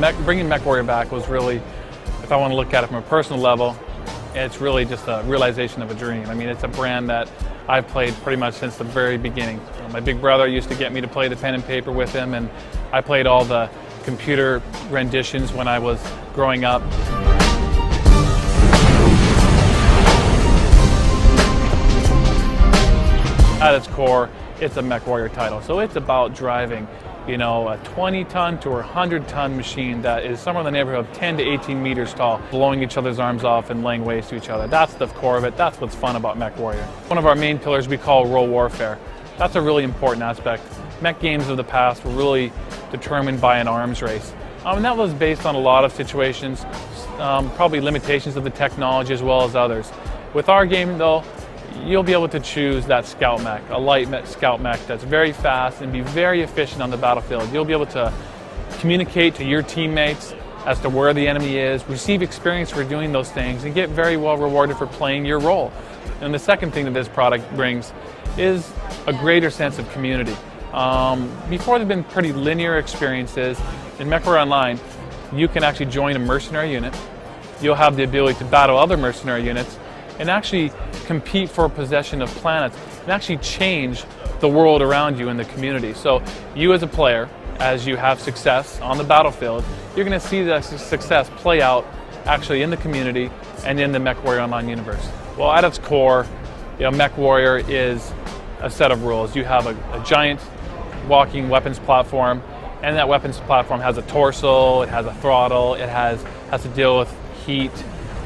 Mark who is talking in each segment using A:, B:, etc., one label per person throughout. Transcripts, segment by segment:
A: bringing MechWarrior back was really, if I want to look at it from a personal level, it's really just a realization of a dream. I mean, it's a brand that I've played pretty much since the very beginning. My big brother used to get me to play the pen and paper with him, and I played all the computer renditions when I was growing up. At its core, it's a MechWarrior title, so it's about driving, you know, a 20-ton to a 100-ton machine that is somewhere in the neighborhood of 10 to 18 meters tall, blowing each other's arms off and laying waste to each other. That's the core of it. That's what's fun about MechWarrior. One of our main pillars we call role warfare. That's a really important aspect. Mech games of the past were really determined by an arms race. And that was based on a lot of situations, probably limitations of the technology as well as others. With our game, though, you'll be able to choose that scout mech, a light scout mech that's very fast and be very efficient on the battlefield. You'll be able to communicate to your teammates as to where the enemy is, receive experience for doing those things, and get very well rewarded for playing your role. And the second thing that this product brings is a greater sense of community. Before, there have been pretty linear experiences. In MechWarrior Online, you can actually join a mercenary unit. You'll have the ability to battle other mercenary units and actually compete for possession of planets and actually change the world around you in the community. So you as a player, as you have success on the battlefield, you're going to see that success play out actually in the community and in the MechWarrior Online universe. Well, at its core, MechWarrior is a set of rules. You have a giant walking weapons platform, and that weapons platform has a torso, it has a throttle, it has to deal with heat.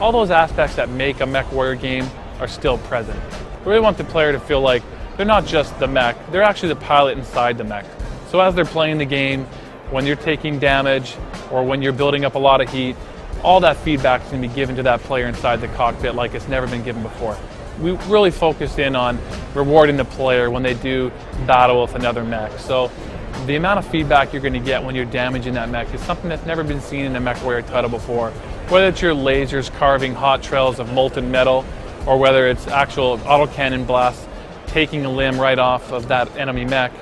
A: All those aspects that make a MechWarrior game are still present. We really want the player to feel like they're not just the mech, they're actually the pilot inside the mech. So as they're playing the game, when you're taking damage or when you're building up a lot of heat, all that feedback is going to be given to that player inside the cockpit like it's never been given before. We really focused in on rewarding the player when they do battle with another mech. So the amount of feedback you're going to get when you're damaging that mech is something that's never been seen in a MechWarrior title before. Whether it's your lasers carving hot trails of molten metal, or whether it's actual autocannon blasts taking a limb right off of that enemy mech,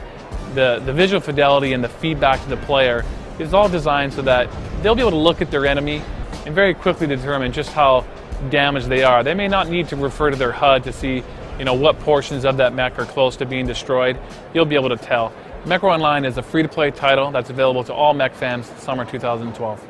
A: the visual fidelity and the feedback to the player is all designed so that they'll be able to look at their enemy and very quickly determine just how damaged they are. They may not need to refer to their HUD to see, what portions of that mech are close to being destroyed. You'll be able to tell. MechWarrior Online is a free-to-play title that's available to all mech fans summer 2012.